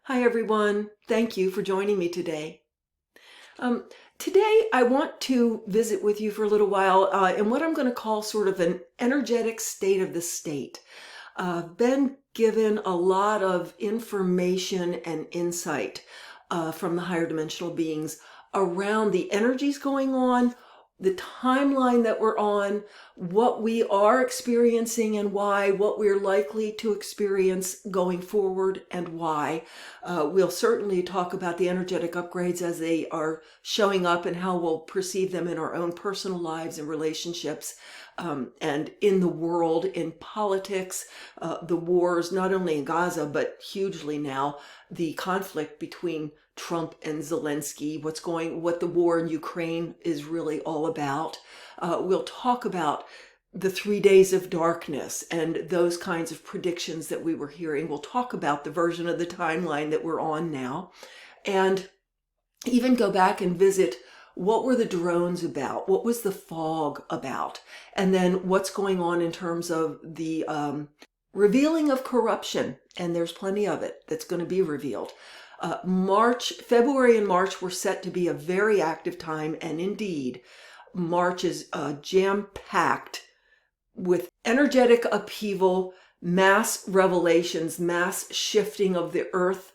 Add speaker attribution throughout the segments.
Speaker 1: Hi, everyone. Thank you for joining me today. Today, I want to visit with you for a little while in what I'm going to call sort of an energetic state of the state. I've been given a lot of information and insight from the higher dimensional beings around the energies going on, the timeline that we're on, what we are experiencing and why, what we're likely to experience going forward and why. We'll certainly talk about the energetic upgrades as they are showing up and how we'll perceive them in our own personal lives and relationships, and in the world, in politics, the wars, not only in Gaza, but hugely now, the conflict between Trump and Zelensky, what the war in Ukraine is really all about. We'll talk about the 3 days of darkness and those kinds of predictions that we were hearing. We'll talk about the version of the timeline that we're on now, and even go back and visit what were the drones about? What was the fog about? And then what's going on in terms of the revealing of corruption, and there's plenty of it that's going to be revealed. February and March were set to be a very active time, and indeed, March is jam-packed with energetic upheaval, mass revelations, mass shifting of the earth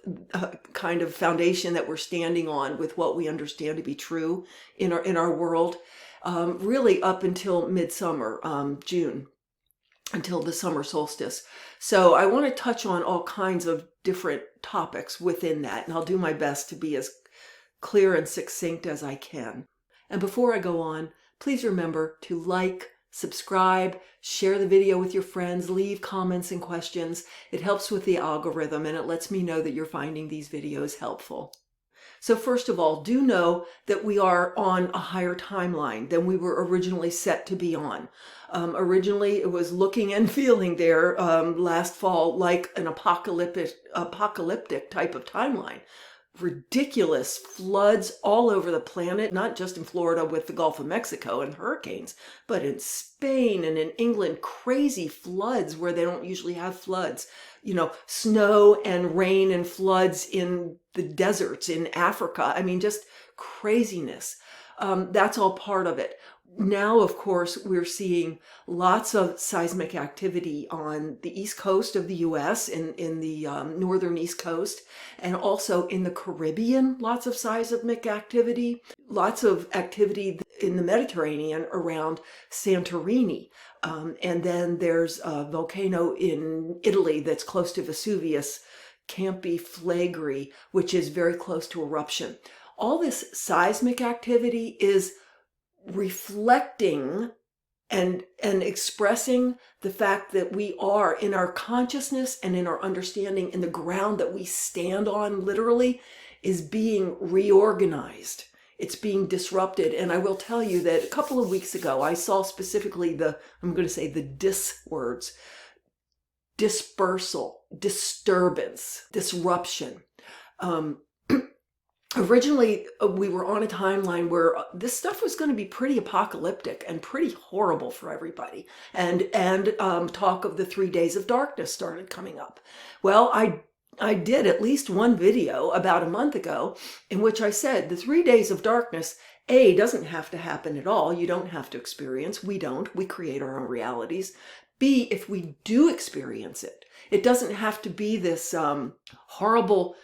Speaker 1: kind of foundation that we're standing on with what we understand to be true in our world, really up until midsummer, June, until the summer solstice. So I want to touch on all kinds of different topics within that, and I'll do my best to be as clear and succinct as I can. And before I go on, please remember to like, subscribe, share the video with your friends, leave comments and questions. It helps with the algorithm and it lets me know that you're finding these videos helpful. So first of all, do know that we are on a higher timeline than we were originally set to be on. Originally, it was looking and feeling there last fall like an apocalyptic type of timeline. Ridiculous floods all over the planet, not just in Florida with the Gulf of Mexico and hurricanes, but in Spain and in England, crazy floods where they don't usually have floods. Snow and rain and floods in the deserts in Africa. I mean, just craziness. That's all part of it. Now, of course, we're seeing lots of seismic activity on the east coast of the U.S., in the northern east coast, and also in the Caribbean, lots of seismic activity, lots of activity in the Mediterranean around Santorini. And then there's a volcano in Italy that's close to Vesuvius, Campi Flegrei, which is very close to eruption. All this seismic activity is reflecting and expressing the fact that we are in our consciousness and in our understanding, in the ground that we stand on literally is being reorganized. It's being disrupted. And I will tell you that a couple of weeks ago, I saw specifically I'm going to say the dis words: dispersal, disturbance, disruption. Originally, we were on a timeline where this stuff was going to be pretty apocalyptic and pretty horrible for everybody. And talk of the 3 days of darkness started coming up. Well, I did at least one video about a month ago in which I said the 3 days of darkness, A, doesn't have to happen at all. You don't have to experience. We don't. We create our own realities. B, if we do experience it, it doesn't have to be this horrible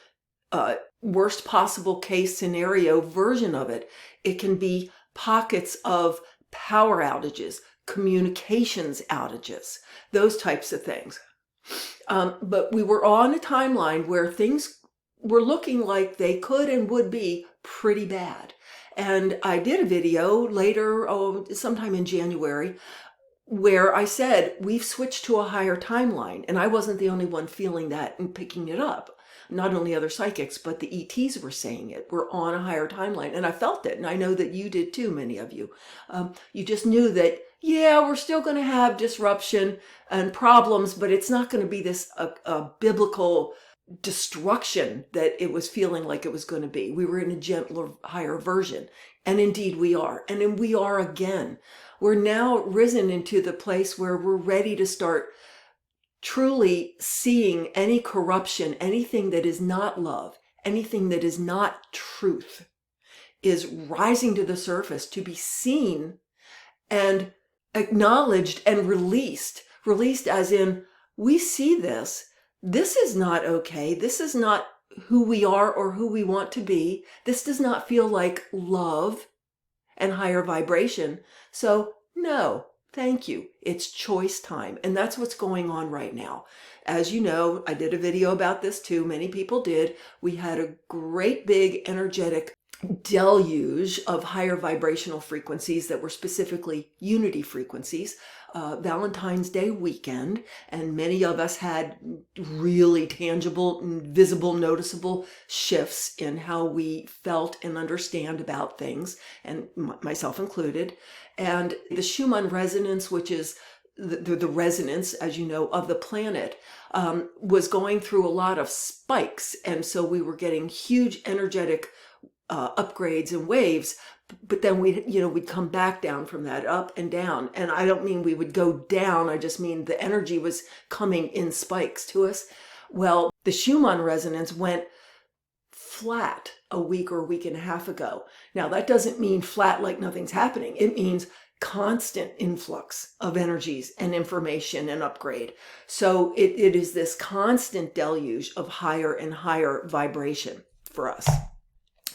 Speaker 1: worst possible case scenario version of it. It can be pockets of power outages, communications outages, those types of things. But we were on a timeline where things were looking like they could and would be pretty bad. And I did a video later, sometime in January, where I said, we've switched to a higher timeline. And I wasn't the only one feeling that and picking it up. Not only other psychics, but the ETs were saying it. We're on a higher timeline. And I felt it. And I know that you did too, many of you. You just knew that, yeah, we're still going to have disruption and problems, but it's not going to be this biblical destruction that it was feeling like it was going to be. We were in a gentler, higher version. And indeed we are. And then we are again. We're now risen into the place where we're ready to start truly seeing any corruption, anything that is not love, anything that is not truth, is rising to the surface to be seen and acknowledged and released. Released as in, we see this. This is not okay. This is not who we are or who we want to be. This does not feel like love and higher vibration. So no, thank you. It's choice time. And that's what's going on right now. As you know, I did a video about this too. Many people did. We had a great big energetic deluge of higher vibrational frequencies that were specifically unity frequencies, Valentine's Day weekend, and many of us had really tangible, visible, noticeable shifts in how we felt and understand about things, and myself included. And the Schumann resonance, which is the resonance, as you know, of the planet, was going through a lot of spikes. And so we were getting huge energetic upgrades and waves, but then we'd come back down from that, up and down. And I don't mean we would go down. I just mean the energy was coming in spikes to us. Well, the Schumann resonance went flat a week or a week and a half ago. Now, that doesn't mean flat like nothing's happening. It means constant influx of energies and information and upgrade. So it is this constant deluge of higher and higher vibration for us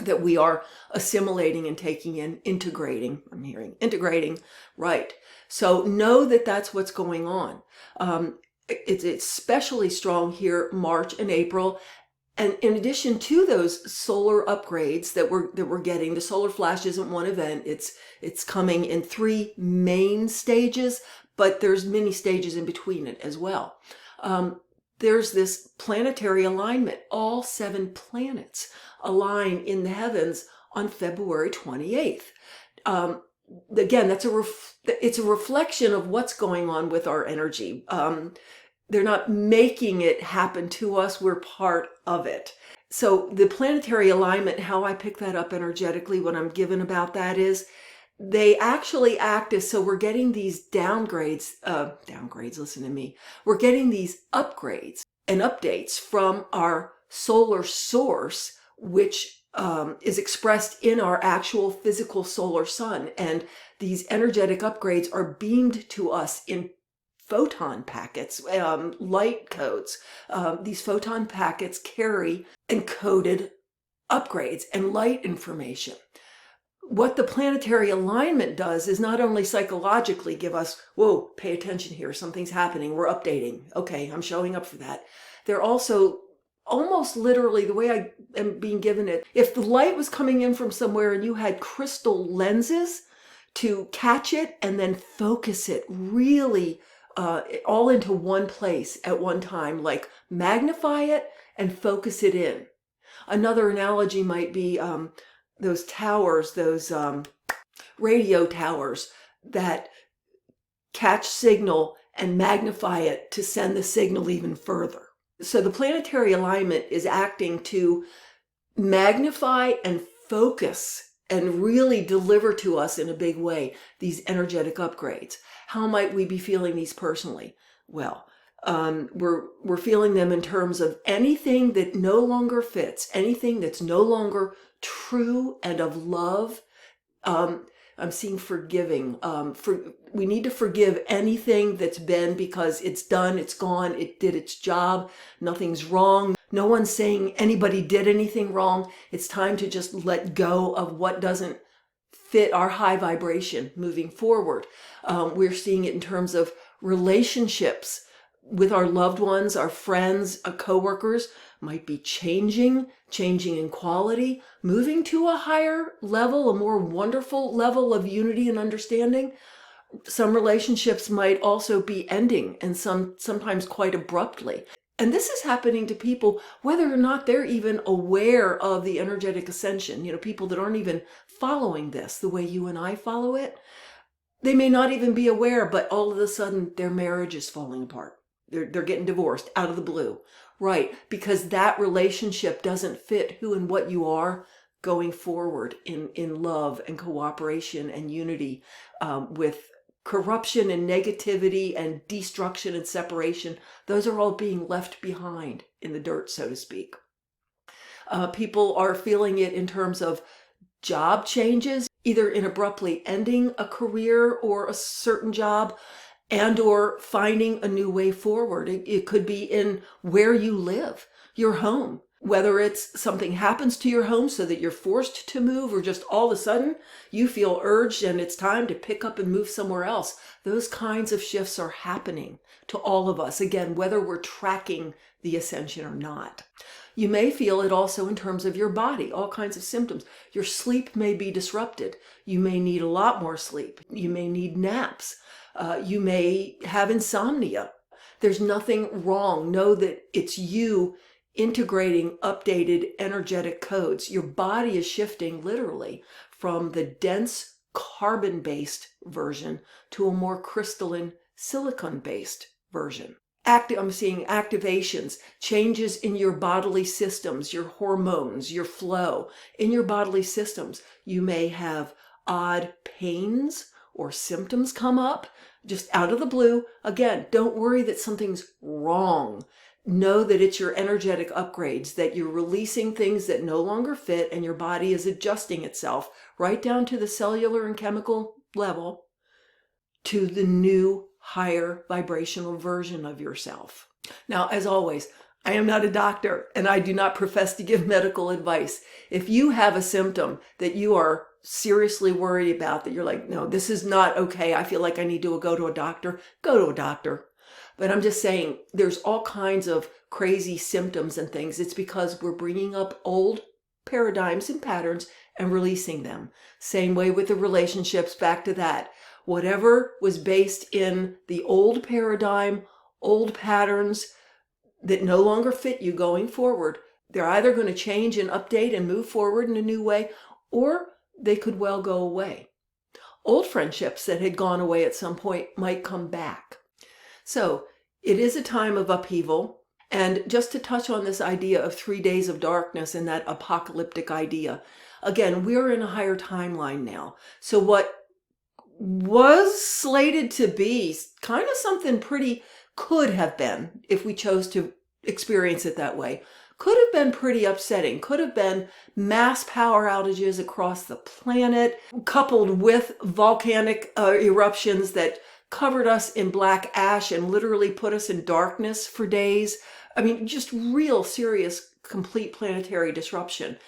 Speaker 1: that we are assimilating and taking in, integrating. I'm hearing integrating, right? So know that that's what's going on. It's especially strong here, March and April. And in addition to those solar upgrades that we're getting, the solar flash isn't one event. It's coming in 3 main stages, but there's many stages in between it as well. There's this planetary alignment. All 7 planets align in the heavens on February 28th. Again, it's a reflection of what's going on with our energy. They're not making it happen to us. We're part of it. So the planetary alignment, how I pick that up energetically, what I'm given about that is they actually act as, so we're getting these downgrades, listen to me. We're getting these upgrades and updates from our solar source, which is expressed in our actual physical solar sun. And these energetic upgrades are beamed to us in photon packets, light codes. These photon packets carry encoded upgrades and light information. What the planetary alignment does is not only psychologically give us, whoa, pay attention here, something's happening, we're updating. Okay, I'm showing up for that. They're also almost literally, the way I am being given it, if the light was coming in from somewhere and you had crystal lenses to catch it and then focus it really all into one place at one time, like magnify it and focus it in. Another analogy might be those towers, those radio towers that catch signal and magnify it to send the signal even further. So the planetary alignment is acting to magnify and focus and really deliver to us in a big way these energetic upgrades. How might we be feeling these personally? Well, we're feeling them in terms of anything that no longer fits, anything that's no longer true and of love. I'm seeing forgiving. We need to forgive anything that's been, because it's done, it's gone, it did its job, nothing's wrong. No one's saying anybody did anything wrong. It's time to just let go of what doesn't fit our high vibration moving forward. We're seeing it in terms of relationships with our loved ones, our friends, our coworkers might be changing in quality, moving to a higher level, a more wonderful level of unity and understanding. Some relationships might also be ending, and sometimes quite abruptly. And this is happening to people, whether or not they're even aware of the energetic ascension. People that aren't even following this the way you and I follow it. They may not even be aware, but all of a sudden their marriage is falling apart. They're getting divorced out of the blue. Right, because that relationship doesn't fit who and what you are going forward in love and cooperation and unity with corruption and negativity and destruction and separation, those are all being left behind in the dirt, so to speak. People are feeling it in terms of job changes, either in abruptly ending a career or a certain job, and or finding a new way forward. It could be in where you live, your home, whether it's something happens to your home so that you're forced to move, or just all of a sudden you feel urged and it's time to pick up and move somewhere else. Those kinds of shifts are happening to all of us, again, whether we're tracking the ascension or not. You may feel it also in terms of your body, all kinds of symptoms. Your sleep may be disrupted. You may need a lot more sleep. You may need naps. You may have insomnia. There's nothing wrong. Know that it's you integrating updated energetic codes. Your body is shifting literally from the dense carbon-based version to a more crystalline silicon-based version. I'm seeing activations, changes in your bodily systems, your hormones, your flow in your bodily systems. You may have odd pains or symptoms come up just out of the blue. Again, don't worry that something's wrong. Know that it's your energetic upgrades, that you're releasing things that no longer fit and your body is adjusting itself right down to the cellular and chemical level to the new higher vibrational version of yourself. Now, as always, I am not a doctor and I do not profess to give medical advice. If you have a symptom that you are seriously worried about, that you're like, no, this is not okay, I feel like I need to go to a doctor, go to a doctor. But I'm just saying there's all kinds of crazy symptoms and things. It's because we're bringing up old paradigms and patterns and releasing them. Same way with the relationships, back to that. Whatever was based in the old paradigm, old patterns that no longer fit you going forward, they're either going to change and update and move forward in a new way, or they could well go away. Old friendships that had gone away at some point might come back. So it is a time of upheaval. And just to touch on this idea of 3 days of darkness and that apocalyptic idea, again, we're in a higher timeline now. So what was slated to be kind of something pretty, could have been, if we chose to experience it that way, could have been pretty upsetting, could have been mass power outages across the planet, coupled with volcanic eruptions that covered us in black ash and literally put us in darkness for days. I mean, just real serious, complete planetary disruption.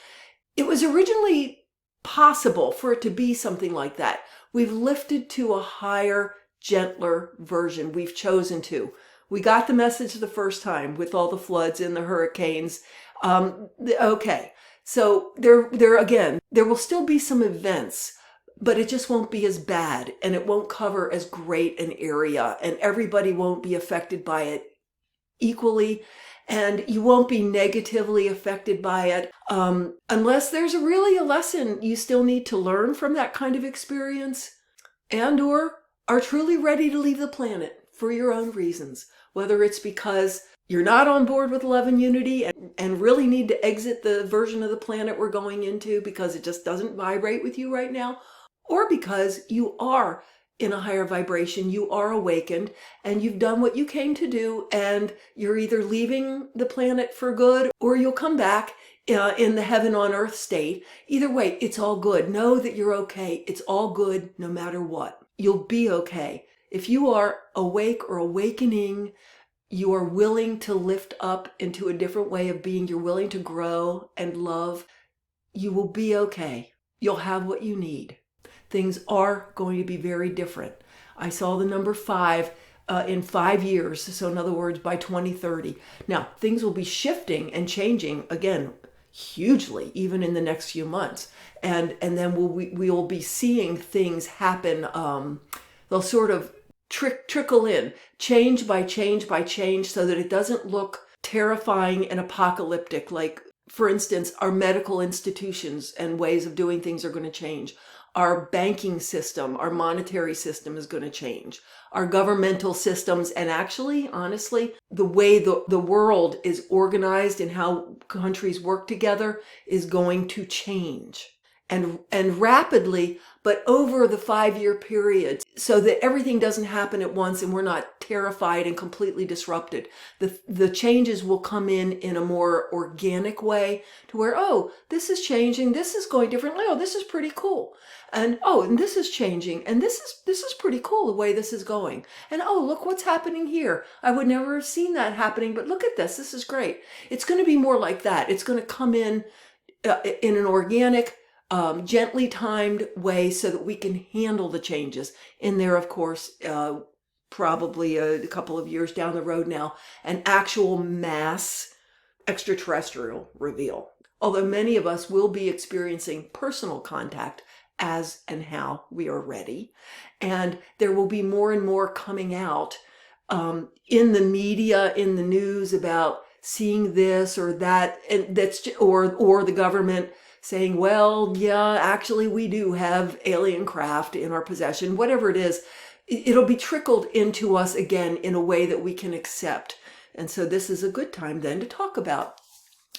Speaker 1: It was originally possible for it to be something like that. We've lifted to a higher, gentler version. We've chosen to. We got the message the first time with all the floods and the hurricanes. Okay, so there will still be some events, but it just won't be as bad, and it won't cover as great an area, and everybody won't be affected by it equally, and you won't be negatively affected by it unless there's really a lesson you still need to learn from that kind of experience, and or are truly ready to leave the planet for your own reasons, whether it's because you're not on board with love and unity and really need to exit the version of the planet we're going into because it just doesn't vibrate with you right now, or because you are in a higher vibration, you are awakened, and you've done what you came to do, and you're either leaving the planet for good, or you'll come back in the heaven on earth state. Either way, it's all good. Know that you're okay. It's all good no matter what. You'll be okay. If you are awake or awakening, you are willing to lift up into a different way of being, you're willing to grow and love, you will be okay. You'll have what you need. Things are going to be very different. I saw the number 5 in 5 years. So in other words, by 2030. Now, things will be shifting and changing again, hugely, even in the next few months. And then we will be seeing things happen. They'll sort of trickle in, change by change by change, so that it doesn't look terrifying and apocalyptic. Like, for instance, our medical institutions and ways of doing things are going to change. Our banking system, our monetary system is going to change. Our governmental systems, and actually, honestly, the way the world is organized and how countries work together is going to change. and rapidly, but over the 5-year period, so that everything doesn't happen at once and we're not terrified and completely disrupted. The changes will come in a more organic way, to where, oh, this is changing, this is going differently, oh, this is pretty cool. And oh, and this is changing, and this is pretty cool the way this is going. And oh, look what's happening here. I would never have seen that happening, but look at this. This is great. It's going to be more like that. It's going to come in an organic, gently timed way, so that we can handle the changes. In there, of course, probably a couple of years down the road now, an actual mass extraterrestrial reveal. Although many of us will be experiencing personal contact as and how we are ready. And there will be more and more coming out in the media, in the news, about seeing this or that, and or the government saying, well, yeah, actually we do have alien craft in our possession. Whatever it is, it'll be trickled into us again in a way that we can accept. And so this is a good time then to talk about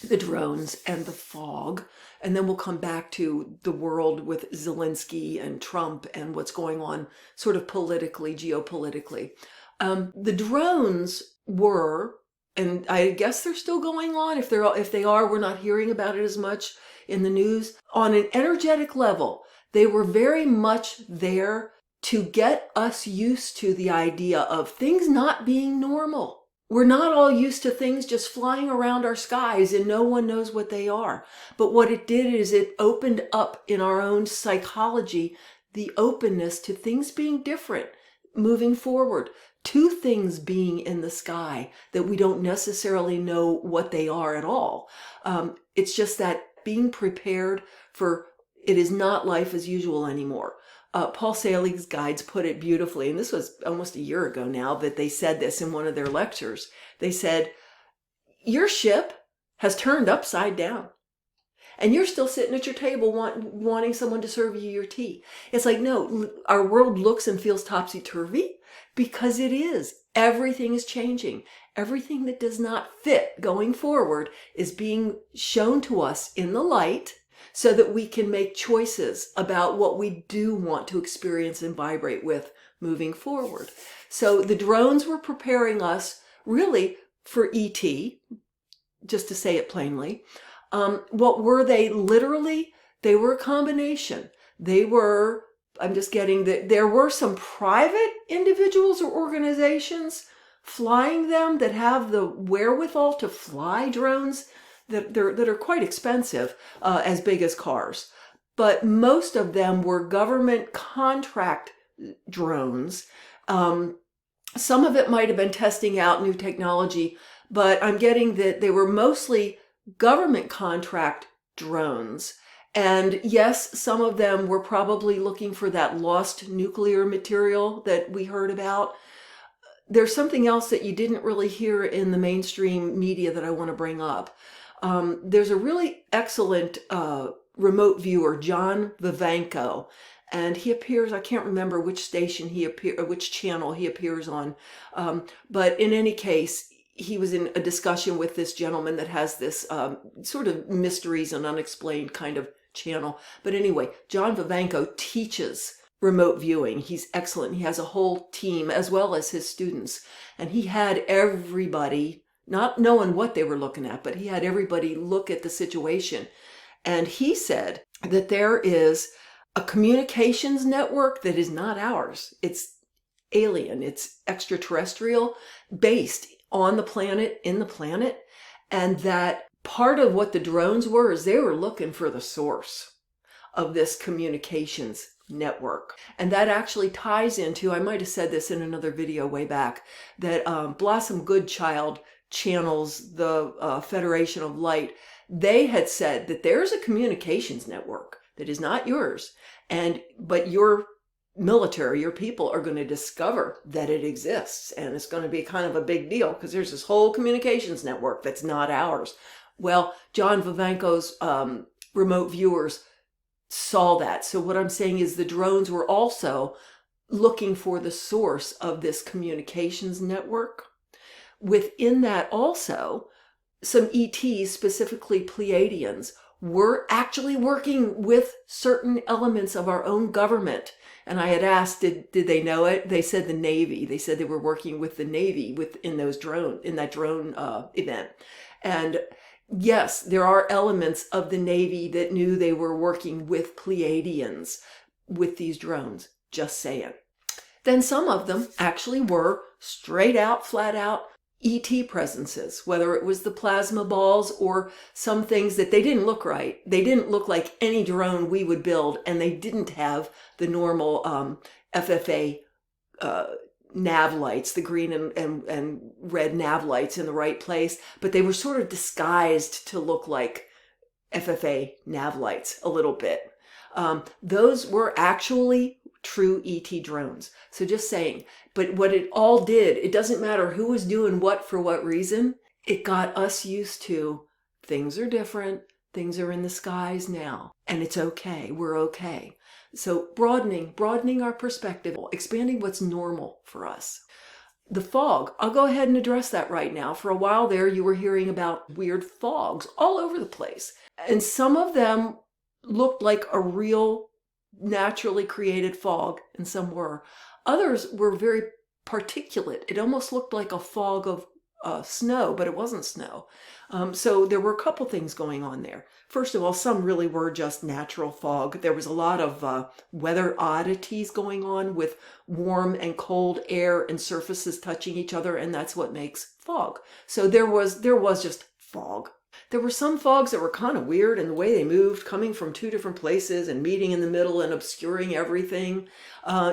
Speaker 1: the drones and the fog. And then we'll come back to the world with Zelensky and Trump and what's going on sort of politically, geopolitically. The drones were, and I guess they're still going on. If they are, we're not hearing about it as much in the news. On an energetic level, they were very much there to get us used to the idea of things not being normal. We're not all used to things just flying around our skies and no one knows what they are. But what it did is it opened up in our own psychology the openness to things being different, moving forward, to things being in the sky that we don't necessarily know what they are at all. It's just that being prepared for it is not life as usual anymore. Paul Salig's guides put it beautifully, and this was almost a year ago now that they said this in one of their lectures. They said, your ship has turned upside down, and you're still sitting at your table wanting someone to serve you your tea. It's like, no, our world looks and feels topsy-turvy because it is. Everything is changing. Everything that does not fit going forward is being shown to us in the light, so that we can make choices about what we do want to experience and vibrate with moving forward. So the drones were preparing us really for ET, just to say it plainly. What were they? Literally, they were a combination. They were, I'm just getting that there were some private individuals or organizations flying them that have the wherewithal to fly drones that are quite expensive, as big as cars. But most of them were government contract drones. Some of it might have been testing out new technology, but I'm getting that they were mostly government contract drones. And yes, some of them were probably looking for that lost nuclear material that we heard about. There's something else that you didn't really hear in the mainstream media that I want to bring up. There's a really excellent remote viewer, John Vivanco, and he appears, I can't remember which station which channel he appears on, but in any case, he was in a discussion with this gentleman that has this sort of mysteries and unexplained kind of channel. But anyway, John Vivanco teaches remote viewing. He's excellent. He has a whole team as well as his students, and he had everybody, not knowing what they were looking at, but he had everybody look at the situation. And he said that there is a communications network that is not ours. It's alien, it's extraterrestrial, based on the planet, in the planet. And that part of what the drones were is they were looking for the source of this communications network. And that actually ties into, I might have said this in another video way back, that Blossom Goodchild channels the Federation of Light. They had said that there's a communications network that is not yours, but your military, your people are going to discover that it exists, and it's going to be kind of a big deal because there's this whole communications network that's not ours. Well, John Vivanco's remote viewers saw that. So what I'm saying is the drones were also looking for the source of this communications network. Within that also, some ETs, specifically Pleiadians, were actually working with certain elements of our own government. And I had asked, did they know it? They said the Navy. They said they were working with the Navy in that drone event. And yes, there are elements of the Navy that knew they were working with Pleiadians with these drones. Just saying. Then some of them actually were straight out, flat out ET presences, whether it was the plasma balls or some things that they didn't look right. They didn't look like any drone we would build, and they didn't have the normal FFA nav lights, the green and red nav lights in the right place, but they were sort of disguised to look like FFA nav lights a little bit. Those were actually true ET drones. So just saying, but what it all did, it doesn't matter who was doing what for what reason, it got us used to things are different, things are in the skies now, and it's okay, we're okay. So broadening our perspective, expanding what's normal for us. The fog, I'll go ahead and address that right now. For a while there, you were hearing about weird fogs all over the place. And some of them looked like a real naturally created fog, and some were. Others were very particulate. It almost looked like a fog of snow, but it wasn't snow. So there were a couple things going on there. First of all, some really were just natural fog. There was a lot of weather oddities going on with warm and cold air and surfaces touching each other, and that's what makes fog. So there was just fog. There were some fogs that were kind of weird in the way they moved, coming from two different places and meeting in the middle and obscuring everything,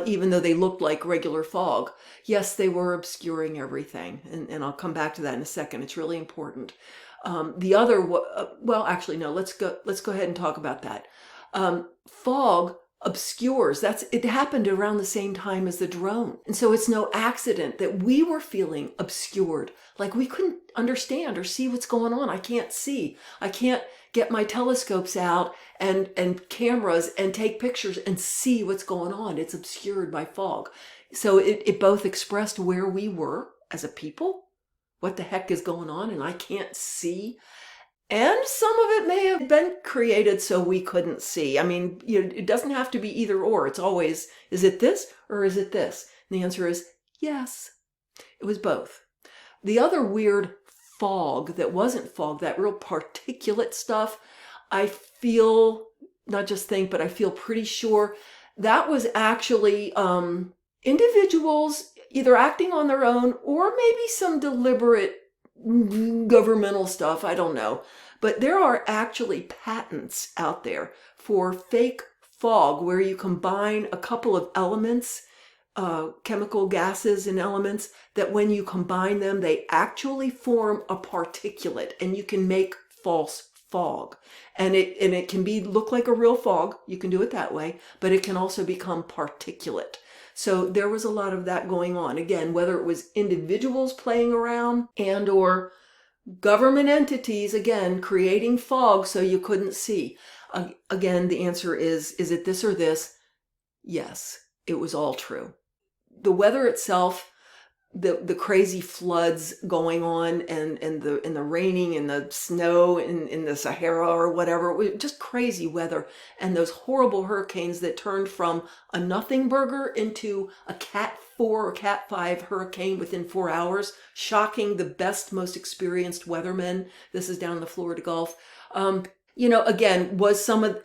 Speaker 1: even though they looked like regular fog. Yes, they were obscuring everything, and I'll come back to that in a second. It's really important. The other, well, actually, no, let's go ahead and talk about that. Fog obscures. It happened around the same time as the drone. And so it's no accident that we were feeling obscured, like we couldn't understand or see what's going on. I can't see. I can't get my telescopes out and cameras and take pictures and see what's going on. It's obscured by fog. So it both expressed where we were as a people, what the heck is going on, and I can't see. And some of it may have been created so we couldn't see. I mean, it doesn't have to be either or. It's always, is it this or is it this? And the answer is yes. It was both. The other weird fog that wasn't fog, that real particulate stuff, I feel, not just think, but I feel pretty sure that was actually individuals either acting on their own or maybe some deliberate governmental stuff, I don't know. But there are actually patents out there for fake fog where you combine a couple of elements, chemical gases and elements, that when you combine them, they actually form a particulate and you can make false fog. And it can look like a real fog. You can do it that way, but it can also become particulate. So there was a lot of that going on. Again, whether it was individuals playing around and or government entities, again, creating fog so you couldn't see. Again, the answer is it this or this? Yes, it was all true. The weather itself, the crazy floods going on and the raining and the snow in the Sahara or whatever, it was just crazy weather. And those horrible hurricanes that turned from a nothing burger into a Cat 4 or Cat 5 hurricane within 4 hours, shocking the best, most experienced weathermen. This is down in the Florida Gulf. Again,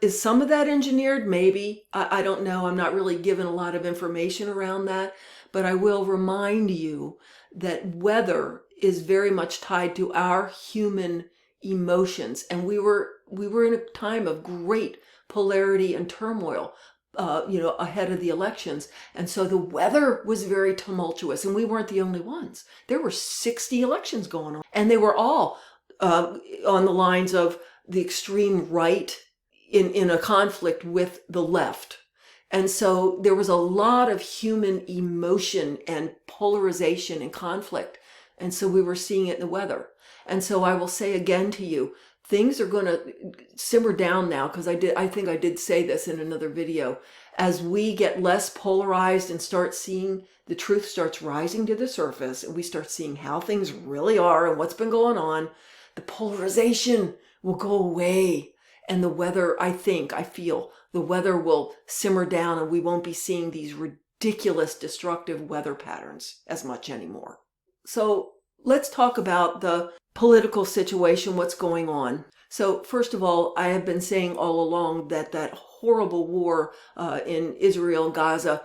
Speaker 1: is some of that engineered? Maybe. I don't know. I'm not really given a lot of information around that. But I will remind you that weather is very much tied to our human emotions. And we were in a time of great polarity and turmoil, ahead of the elections. And so the weather was very tumultuous, and we weren't the only ones. There were 60 elections going on, and they were all on the lines of the extreme right in a conflict with the left. And so there was a lot of human emotion and polarization and conflict. And so we were seeing it in the weather. And so I will say again to you, things are going to simmer down now, because I think I did say this in another video. As we get less polarized and start seeing the truth starts rising to the surface, and we start seeing how things really are and what's been going on, the polarization will go away. And the weather, I feel the weather will simmer down and we won't be seeing these ridiculous destructive weather patterns as much anymore. So let's talk about the political situation, what's going on. So first of all, I have been saying all along that horrible war in Israel, Gaza,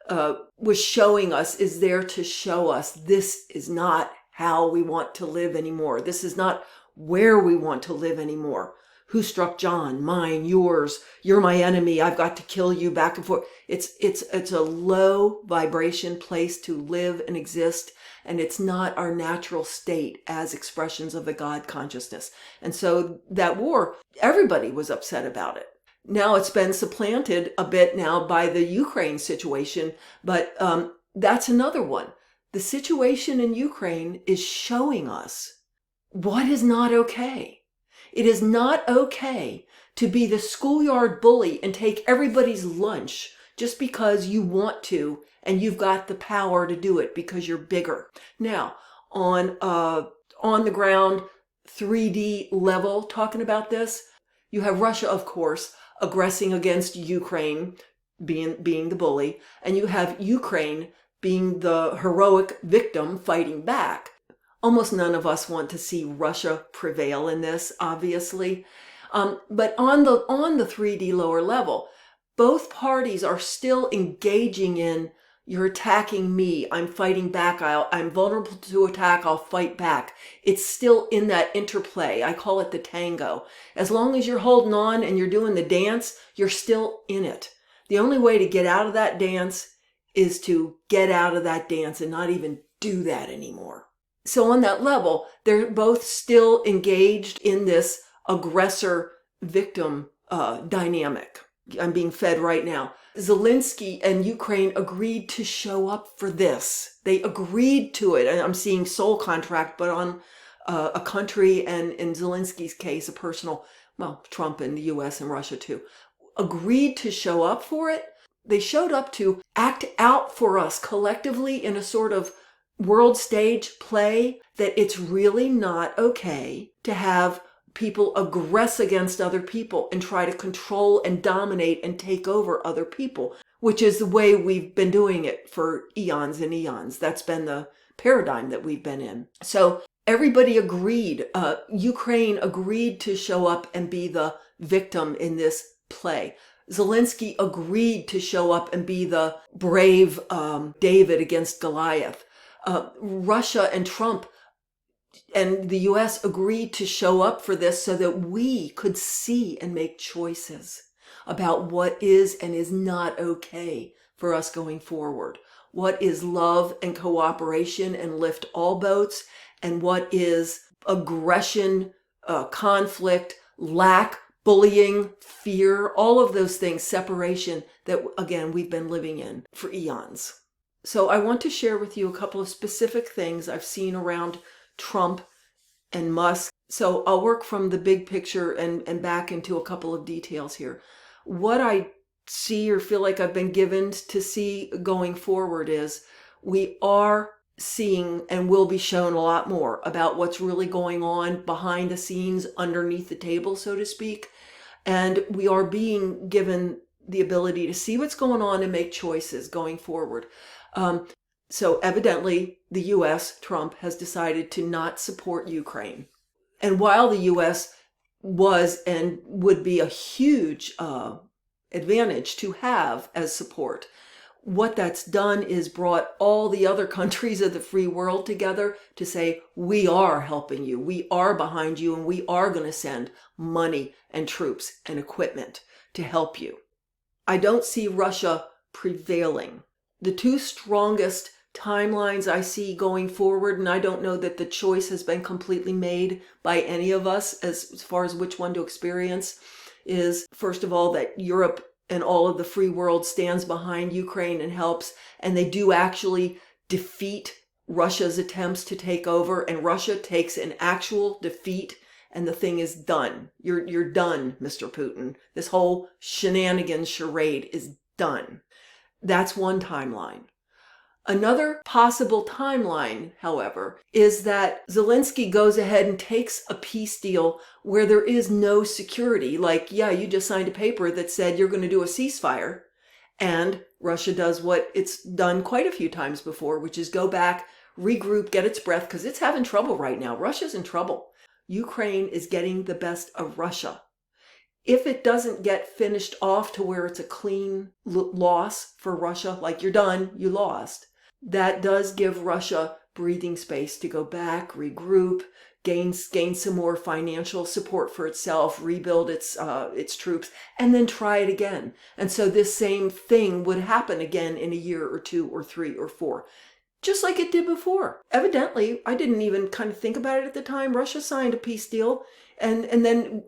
Speaker 1: is there to show us this is not how we want to live anymore. This is not where we want to live anymore. Who struck John? Mine, yours. You're my enemy. I've got to kill you, back and forth. It's a low vibration place to live and exist. And it's not our natural state as expressions of the God consciousness. And so that war, everybody was upset about it. Now it's been supplanted a bit now by the Ukraine situation, but that's another one. The situation in Ukraine is showing us what is not okay. It is not okay to be the schoolyard bully and take everybody's lunch just because you want to and you've got the power to do it because you're bigger. Now, on the ground 3D level, talking about this, you have Russia, of course, aggressing against Ukraine, being the bully, and you have Ukraine being the heroic victim fighting back. Almost none of us want to see Russia prevail in this, obviously. But on the 3D lower level, both parties are still engaging in, you're attacking me, I'm fighting back, I'm vulnerable to attack, I'll fight back. It's still in that interplay. I call it the tango. As long as you're holding on and you're doing the dance, you're still in it. The only way to get out of that dance is to get out of that dance and not even do that anymore. So on that level, they're both still engaged in this aggressor-victim dynamic. I'm being fed right now. Zelensky and Ukraine agreed to show up for this. They agreed to it. And I'm seeing soul contract, but on a country, and in Zelensky's case, a personal, well, Trump and the US and Russia too, agreed to show up for it. They showed up to act out for us collectively in a sort of world stage play that it's really not okay to have people aggress against other people and try to control and dominate and take over other people, which is the way we've been doing it for eons and eons. That's been the paradigm that we've been in. So everybody agreed. Ukraine agreed to show up and be the victim in this play. Zelensky agreed to show up and be the brave David against Goliath. Russia and Trump and the US agreed to show up for this so that we could see and make choices about what is and is not okay for us going forward. What is love and cooperation and lift all boats, and what is aggression, conflict, lack, bullying, fear, all of those things, separation that, again, we've been living in for eons. So I want to share with you a couple of specific things I've seen around Trump and Musk. So I'll work from the big picture and back into a couple of details here. What I see or feel like I've been given to see going forward is we are seeing and will be shown a lot more about what's really going on behind the scenes, underneath the table, so to speak. And we are being given the ability to see what's going on and make choices going forward. So evidently, the U.S., Trump, has decided to not support Ukraine. And while the U.S. was and would be a huge advantage to have as support, what that's done is brought all the other countries of the free world together to say, we are helping you, we are behind you, and we are going to send money and troops and equipment to help you. I don't see Russia prevailing. The two strongest timelines I see going forward, and I don't know that the choice has been completely made by any of us as far as which one to experience, is first of all that Europe and all of the free world stands behind Ukraine and helps, and they do actually defeat Russia's attempts to take over, and Russia takes an actual defeat, and the thing is done. You're done, Mr. Putin. This whole shenanigans charade is done. That's one timeline. Another possible timeline, however, is that Zelensky goes ahead and takes a peace deal where there is no security. Like, yeah, you just signed a paper that said you're going to do a ceasefire. And Russia does what it's done quite a few times before, which is go back, regroup, get its breath, because it's having trouble right now. Russia's in trouble. Ukraine is getting the best of Russia. If it doesn't get finished off to where it's a clean loss for Russia, like you're done, you lost, that does give Russia breathing space to go back, regroup, gain some more financial support for itself, rebuild its troops, and then try it again. And so this same thing would happen again in a year or 2 or 3 or 4. Just like it did before. Evidently, I didn't even kind of think about it at the time. Russia signed a peace deal and then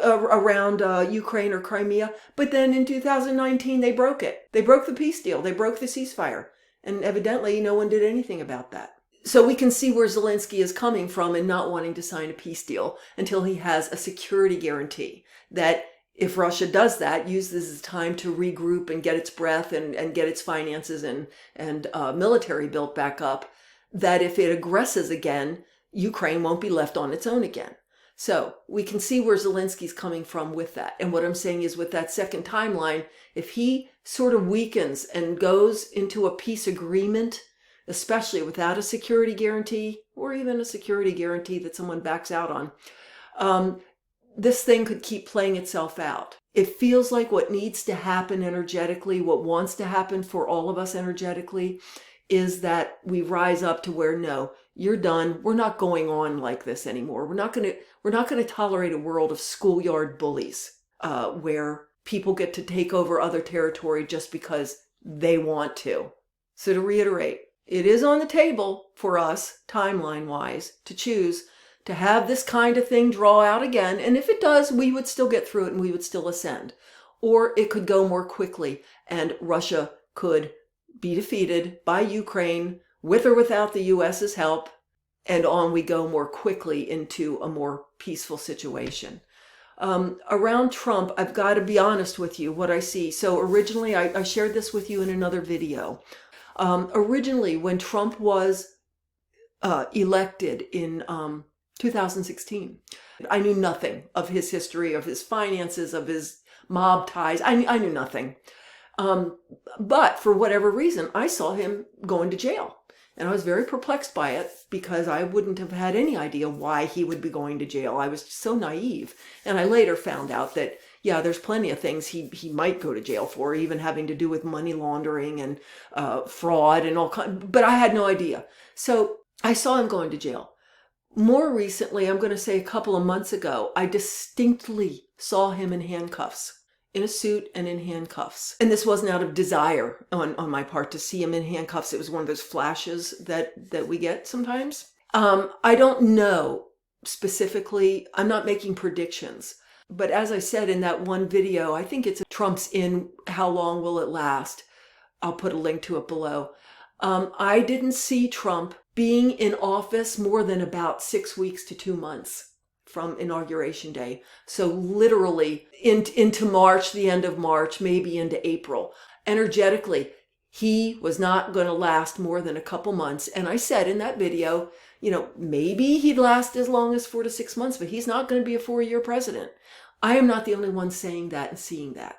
Speaker 1: around Ukraine or Crimea. But then in 2019, they broke it. They broke the peace deal. They broke the ceasefire. And evidently, no one did anything about that. So we can see where Zelensky is coming from in not wanting to sign a peace deal until he has a security guarantee that if Russia does that, use this as time to regroup and get its breath and get its finances and military built back up, that if it aggresses again, Ukraine won't be left on its own again. So we can see where Zelensky's coming from with that. And what I'm saying is with that second timeline, if he sort of weakens and goes into a peace agreement, especially without a security guarantee or even a security guarantee that someone backs out on, this thing could keep playing itself out. It feels like what needs to happen energetically, what wants to happen for all of us energetically, is that we rise up to where, no, you're done. We're not going on like this anymore. We're not going to tolerate a world of schoolyard bullies, where people get to take over other territory just because they want to. So to reiterate, it is on the table for us, timeline-wise, to choose to have this kind of thing draw out again. And if it does, we would still get through it and we would still ascend. Or it could go more quickly and Russia could be defeated by Ukraine with or without the US's help. And on we go more quickly into a more peaceful situation. Around Trump, I've got to be honest with you, what I see. So originally, I shared this with you in another video. Originally, when Trump was elected in 2016. I knew nothing of his history, of his finances, of his mob ties. I knew nothing. But for whatever reason, I saw him going to jail. And I was very perplexed by it because I wouldn't have had any idea why he would be going to jail. I was so naive. And I later found out that, yeah, there's plenty of things he might go to jail for, even having to do with money laundering and fraud and all kinds. But I had no idea. So I saw him going to jail. More recently, I'm going to say a couple of months ago, I distinctly saw him in handcuffs, in a suit and in handcuffs. And this wasn't out of desire on my part to see him in handcuffs. It was one of those flashes that we get sometimes. I don't know specifically. I'm not making predictions. But as I said in that one video, I think it's Trump's in How Long Will It Last? I'll put a link to it below. I didn't see Trump being in office more than about 6 weeks to 2 months from Inauguration Day. So literally into March, the end of March, maybe into April. Energetically, he was not going to last more than a couple months. And I said in that video, maybe he'd last as long as 4 to 6 months, but he's not going to be a 4-year president. I am not the only one saying that and seeing that.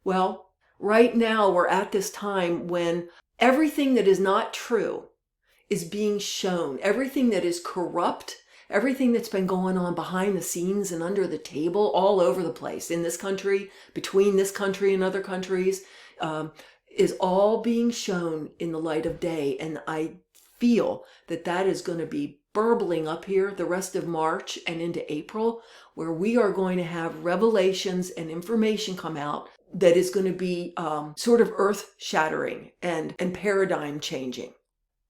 Speaker 1: Well, right now we're at this time when everything that is not true is being shown. Everything that is corrupt, everything that's been going on behind the scenes and under the table all over the place in this country, between this country and other countries, is all being shown in the light of day. And I feel that is going to be burbling up here the rest of March and into April, where we are going to have revelations and information come out that is going to be sort of earth-shattering and paradigm changing.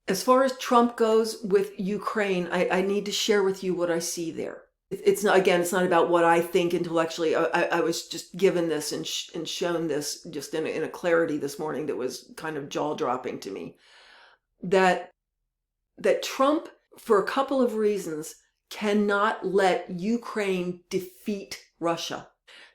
Speaker 1: As far as Trump goes with Ukraine, I need to share with you what I see there. It's not about what I think intellectually. I was just given this and shown this just in a clarity this morning that was kind of jaw-dropping to me. That Trump, for a couple of reasons, cannot let Ukraine defeat Russia.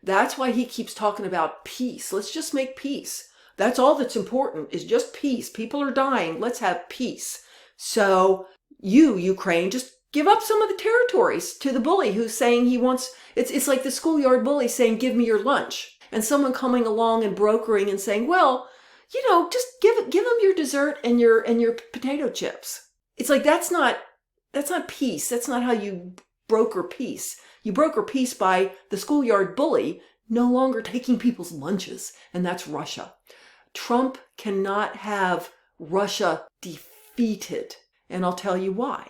Speaker 1: That's why he keeps talking about peace. Let's just make peace. That's all that's important, is just peace. People are dying. Let's have peace. So you, Ukraine, just give up some of the territories to the bully who's saying he wants, it's like the schoolyard bully saying, give me your lunch. And someone coming along and brokering and saying, well, just give them your dessert and your potato chips. It's like, that's not peace. That's not how you broker peace. You broker peace by the schoolyard bully no longer taking people's lunches, and that's Russia. Trump cannot have Russia defeated, and I'll tell you why.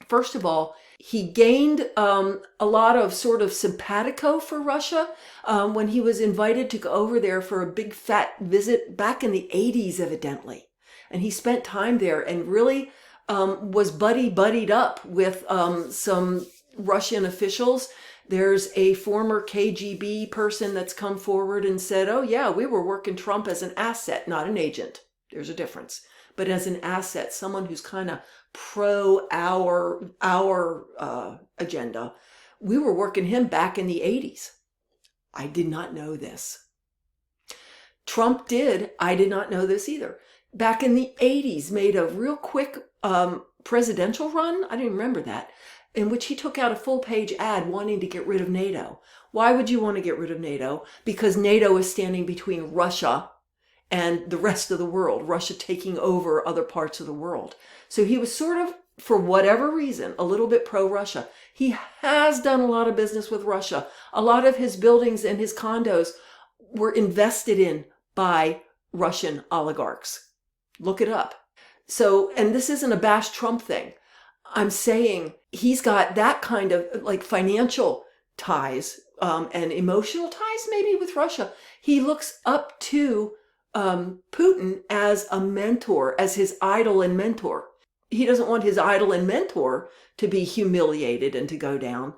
Speaker 1: First of all, he gained a lot of sort of simpatico for Russia when he was invited to go over there for a big fat visit back in the 80s, evidently. And he spent time there and really was buddied up with some Russian officials. There's a former KGB person that's come forward and said, oh yeah, we were working Trump as an asset, not an agent. There's a difference. But as an asset, someone who's kind of pro our agenda. We were working him back in the 80s. I did not know this. Trump did. I did not know this either. Back in the 80s, made a real quick presidential run. I didn't remember that. In which he took out a full-page ad wanting to get rid of NATO. Why would you want to get rid of NATO? Because NATO is standing between Russia and the rest of the world, Russia taking over other parts of the world. So he was sort of, for whatever reason, a little bit pro-Russia. He has done a lot of business with Russia. A lot of his buildings and his condos were invested in by Russian oligarchs. Look it up. So, and this isn't a bash Trump thing. I'm saying he's got that kind of like financial ties and emotional ties maybe with Russia. He looks up to Putin as a mentor, as his idol and mentor. He doesn't want his idol and mentor to be humiliated and to go down.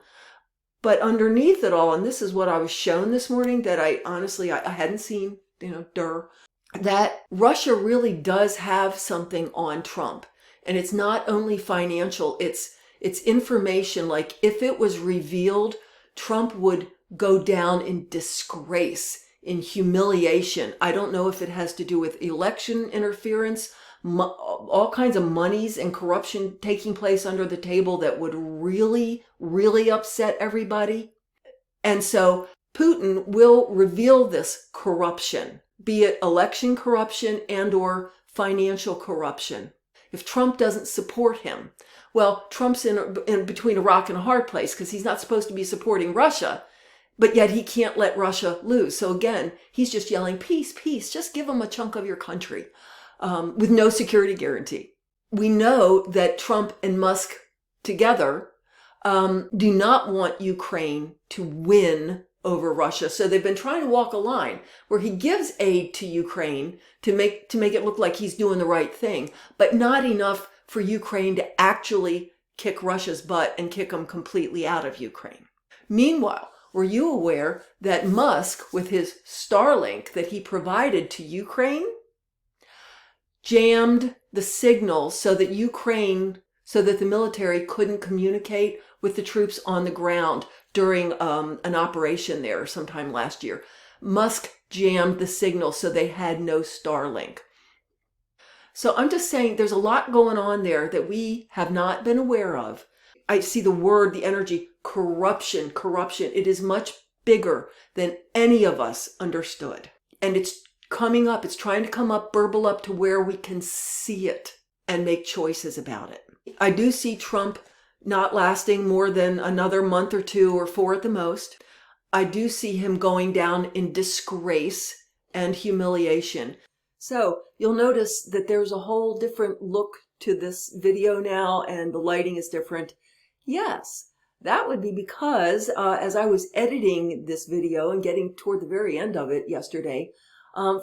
Speaker 1: But underneath it all, and this is what I was shown this morning that I honestly hadn't seen, that Russia really does have something on Trump. And it's not only financial, it's information. Like if it was revealed, Trump would go down in disgrace, in humiliation. I don't know if it has to do with election interference, all kinds of monies and corruption taking place under the table that would really, really upset everybody. And so Putin will reveal this corruption, be it election corruption and or financial corruption. If Trump doesn't support him, well, Trump's in between a rock and a hard place because he's not supposed to be supporting Russia, but yet he can't let Russia lose. So again, he's just yelling, peace, peace, just give them a chunk of your country with no security guarantee. We know that Trump and Musk together do not want Ukraine to win over Russia. So they've been trying to walk a line where he gives aid to Ukraine to make it look like he's doing the right thing, but not enough for Ukraine to actually kick Russia's butt and kick them completely out of Ukraine. Meanwhile, were you aware that Musk, with his Starlink that he provided to Ukraine, jammed the signal so that the military couldn't communicate with the troops on the ground during an operation there sometime last year? Musk jammed the signal so they had no Starlink. So I'm just saying there's a lot going on there that we have not been aware of. I see the word, the energy, corruption. It is much bigger than any of us understood. And it's coming up, it's trying to come up, burble up to where we can see it and make choices about it. I do see Trump not lasting more than another month or 2 or 4 at the most. I do see him going down in disgrace and humiliation. So you'll notice that there's a whole different look to this video now and the lighting is different. Yes, that would be because as I was editing this video and getting toward the very end of it yesterday,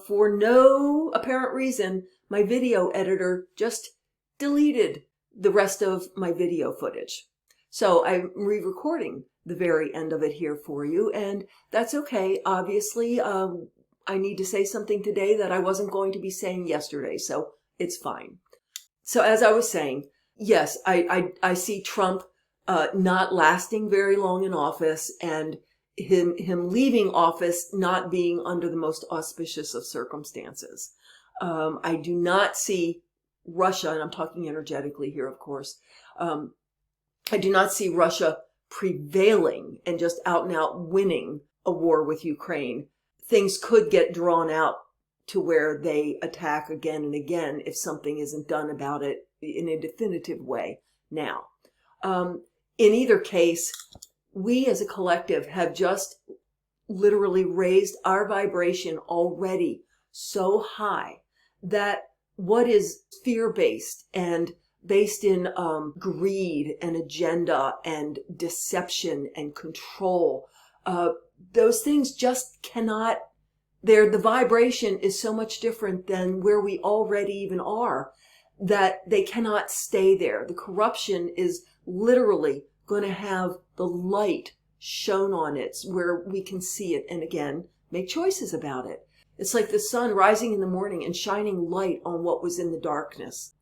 Speaker 1: for no apparent reason, my video editor just deleted the rest of my video footage. So I'm re-recording the very end of it here for you, and that's okay. Obviously, I need to say something today that I wasn't going to be saying yesterday, so it's fine. So as I was saying, yes, I see Trump not lasting very long in office, and him leaving office not being under the most auspicious of circumstances. I do not see Russia, and I'm talking energetically here, of course. I do not see Russia prevailing and just out and out winning a war with Ukraine. Things could get drawn out to where they attack again and again if something isn't done about it in a definitive way now. In either case, we as a collective have just literally raised our vibration already so high that what is fear-based and based in greed and agenda and deception and control, those things just cannot, the vibration is so much different than where we already even are, that they cannot stay there. The corruption is literally going to have the light shone on it where we can see it and again make choices about it. It's like the sun rising in the morning and shining light on what was in the darkness.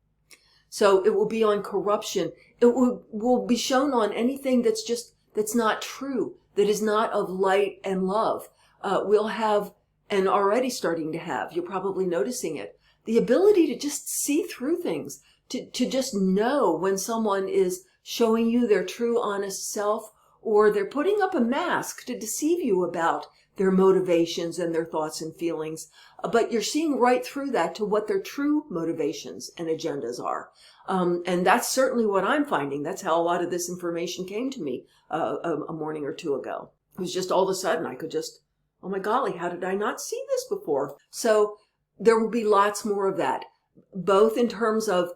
Speaker 1: So it will be on corruption. It will be shown on anything that's not true, that is not of light and love. We'll have, and already starting to have, you're probably noticing it, the ability to just see through things, to just know when someone is showing you their true, honest self, or they're putting up a mask to deceive you about their motivations and their thoughts and feelings. But you're seeing right through that to what their true motivations and agendas are. And that's certainly what I'm finding. That's how a lot of this information came to me a morning or two ago. It was just all of a sudden I could just, oh my golly, how did I not see this before? So there will be lots more of that, both in terms of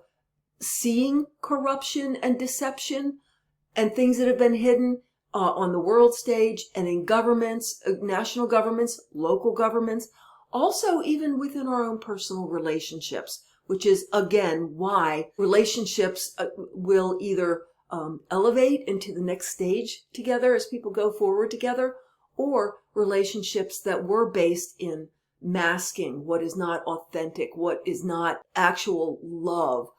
Speaker 1: seeing corruption and deception and things that have been hidden on the world stage and in governments, national governments, local governments, also even within our own personal relationships, which is, again, why relationships will either elevate into the next stage together as people go forward together, or relationships that were based in masking what is not authentic, what is not actual love,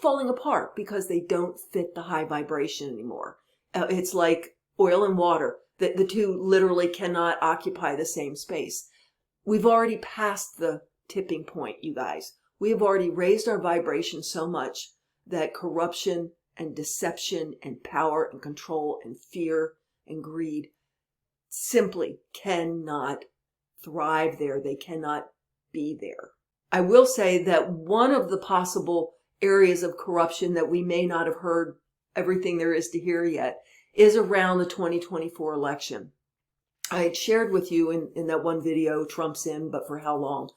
Speaker 1: falling apart because they don't fit the high vibration anymore. It's like oil and water. The two literally cannot occupy the same space. We've already passed the tipping point, you guys. We have already raised our vibration so much that corruption and deception and power and control and fear and greed simply cannot thrive there. They cannot be there. I will say that one of the possible areas of corruption that we may not have heard everything there is to hear yet is around the 2024 election. I had shared with you in that one video, Trump's in, but for how long?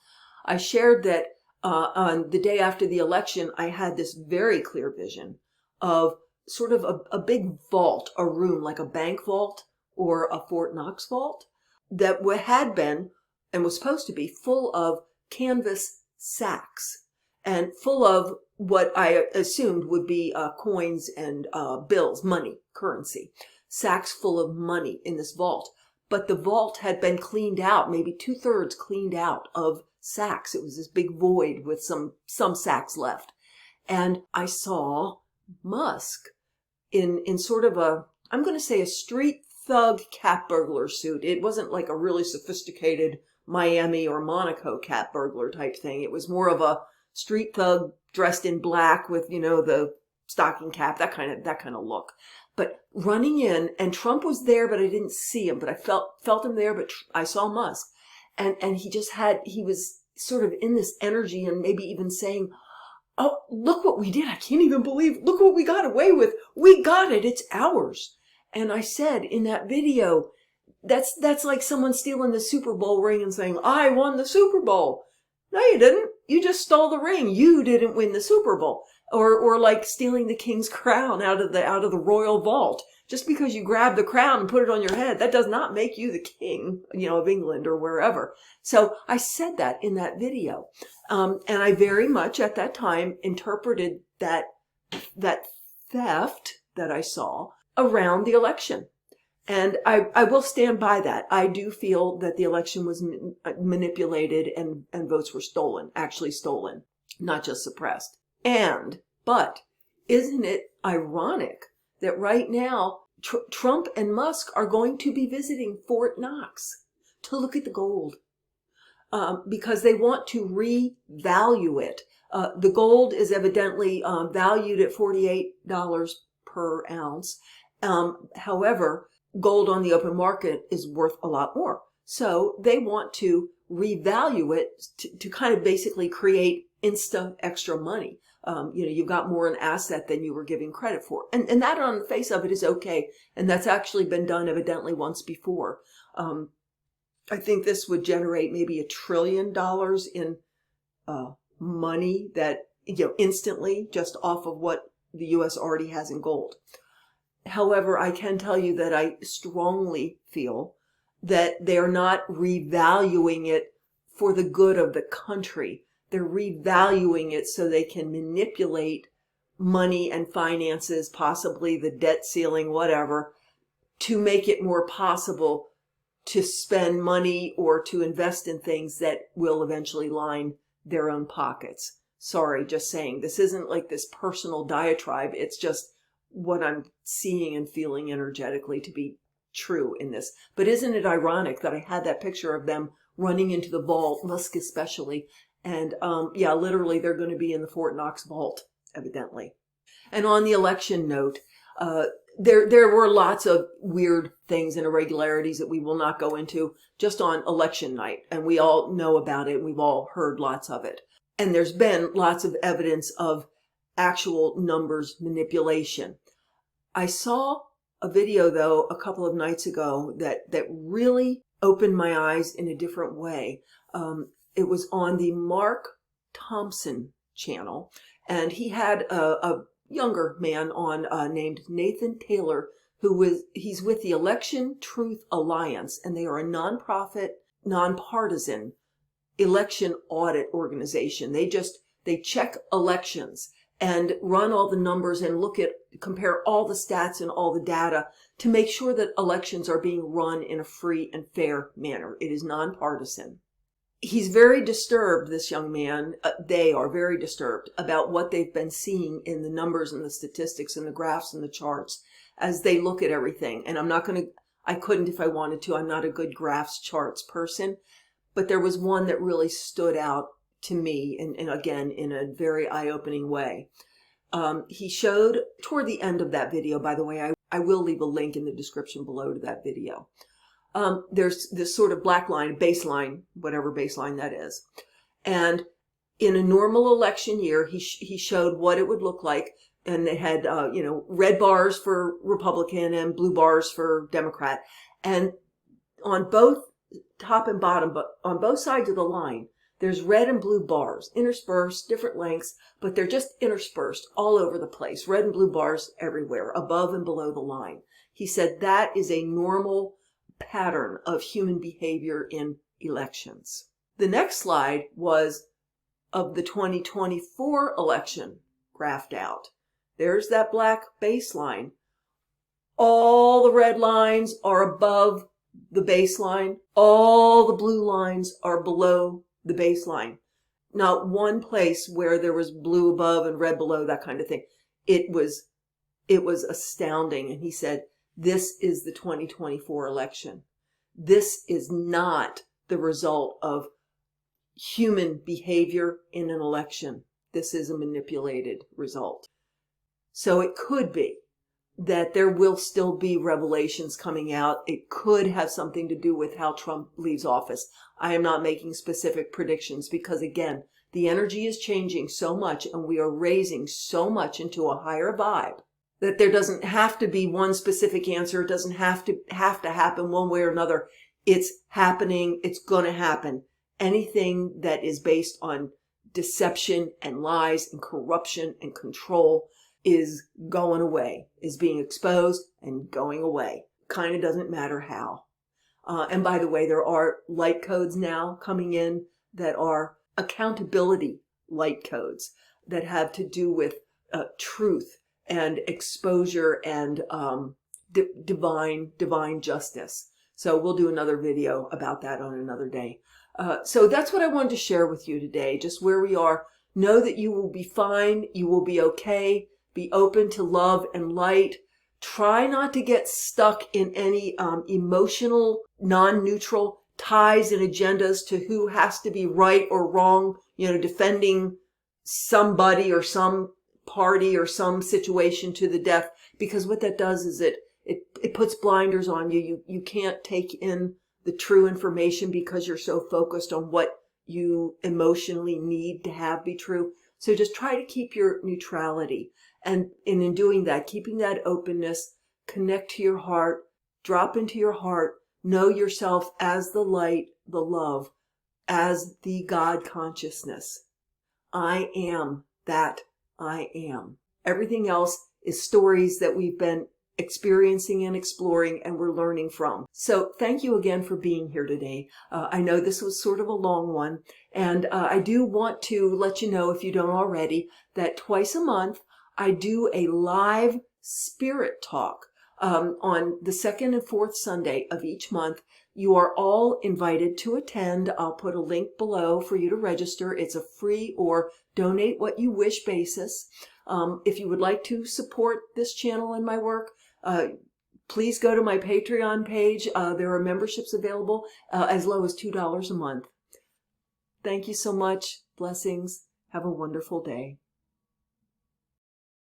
Speaker 1: I shared that on the day after the election, I had this very clear vision of sort of a big vault, a room like a bank vault or a Fort Knox vault that had been and was supposed to be full of canvas sacks and full of what I assumed would be coins and bills, money, currency, sacks full of money in this vault. But the vault had been cleaned out, maybe 2/3 cleaned out of sacks. It was this big void with some sacks left. And I saw Musk in sort of a, I'm going to say a street thug cat burglar suit. It wasn't like a really sophisticated Miami or Monaco cat burglar type thing. It was more of a street thug dressed in black with, the stocking cap, that kind of look. But running in, and Trump was there, but I didn't see him, but I felt him there, but I saw Musk. And he was sort of in this energy and maybe even saying, oh, look what we did. I can't even believe, look what we got away with. We got it. It's ours. And I said in that video, that's like someone stealing the Super Bowl ring and saying, I won the Super Bowl. No, you didn't. You just stole the ring. You didn't win the Super Bowl. Or like stealing the king's crown out of the royal vault. Just because you grab the crown and put it on your head, that does not make you the king, of England or wherever. So I said that in that video. And I very much at that time interpreted that theft that I saw around the election. And I will stand by that. I do feel that the election was manipulated and votes were stolen, actually stolen, not just suppressed. But isn't it ironic that right now Trump and Musk are going to be visiting Fort Knox to look at the gold because they want to revalue it. The gold is evidently valued at $48 per ounce. However, gold on the open market is worth a lot more. So they want to revalue it to kind of basically create extra money. You've got more an asset than you were giving credit for. And that on the face of it is okay. And that's actually been done evidently once before. I think this would generate maybe $1 trillion in money that, instantly just off of what the U.S. already has in gold. However, I can tell you that I strongly feel that they're not revaluing it for the good of the country. They're revaluing it so they can manipulate money and finances, possibly the debt ceiling, whatever, to make it more possible to spend money or to invest in things that will eventually line their own pockets. Sorry, just saying. This isn't like this personal diatribe. It's just what I'm seeing and feeling energetically to be true in this. But isn't it ironic that I had that picture of them running into the vault, Musk especially, and literally they're going to be in the Fort Knox vault, evidently. And on the election note, there were lots of weird things and irregularities that we will not go into just on election night. And we all know about it. We've all heard lots of it. And there's been lots of evidence of actual numbers manipulation. I saw a video, though, a couple of nights ago that really opened my eyes in a different way. It was on the Mark Thompson channel, and he had a younger man on named Nathan Taylor, he's with the Election Truth Alliance, and they are a nonprofit, nonpartisan election audit organization. They check elections and run all the numbers and compare all the stats and all the data to make sure that elections are being run in a free and fair manner. It is nonpartisan. He's very disturbed, this young man. They are very disturbed about what they've been seeing in the numbers and the statistics and the graphs and the charts as they look at everything. And I couldn't if I wanted to. I'm not a good graphs charts person. But there was one that really stood out to me, and again, in a very eye-opening way. He showed toward the end of that video, by the way, I will leave a link in the description below to that video. There's this sort of black line, baseline, whatever baseline that is. And in a normal election year, he showed what it would look like. And they had, red bars for Republican and blue bars for Democrat. And on both top and bottom, but on both sides of the line, there's red and blue bars, interspersed, different lengths, but they're just interspersed all over the place. Red and blue bars everywhere, above and below the line. He said that is a normal pattern of human behavior in elections. The next slide was of the 2024 election graphed out. There's that black baseline. All the red lines are above the baseline. All the blue lines are below the baseline. Not one place where there was blue above and red below, that kind of thing. It was astounding. And he said, this is the 2024 election. This is not the result of human behavior in an election. This is a manipulated result. So it could be that there will still be revelations coming out. It could have something to do with how Trump leaves office. I am not making specific predictions because, again, the energy is changing so much and we are raising so much into a higher vibe that there doesn't have to be one specific answer. It doesn't have to happen one way or another. It's happening. It's going to happen. Anything that is based on deception and lies and corruption and control is going away, is being exposed and going away. Kind of doesn't matter how. And by the way, there are light codes now coming in that are accountability light codes that have to do with truth and exposure and divine justice. So we'll do another video about that on another day. So that's what I wanted to share with you today, just where we are. Know that you will be fine. You will be okay. Be open to love and light. Try not to get stuck in any emotional, non-neutral ties and agendas to who has to be right or wrong, defending somebody or some party or some situation to the death, because what that does is it puts blinders on you. You can't take in the true information because you're so focused on what you emotionally need to have be true. So just try to keep your neutrality. And in doing that, keeping that openness, connect to your heart, drop into your heart, know yourself as the light, the love, as the God consciousness. I am that I am. Everything else is stories that we've been experiencing and exploring and we're learning from. So thank you again for being here today. I know this was sort of a long one, and I do want to let you know, if you don't already, that twice a month I do a live spirit talk on the second and fourth Sunday of each month. You are all invited to attend. I'll put a link below for you to register. It's a free or donate what you wish basis. If you would like to support this channel and my work, please go to my Patreon page. There are memberships available as low as $2 a month. Thank you so much. Blessings. Have a wonderful day.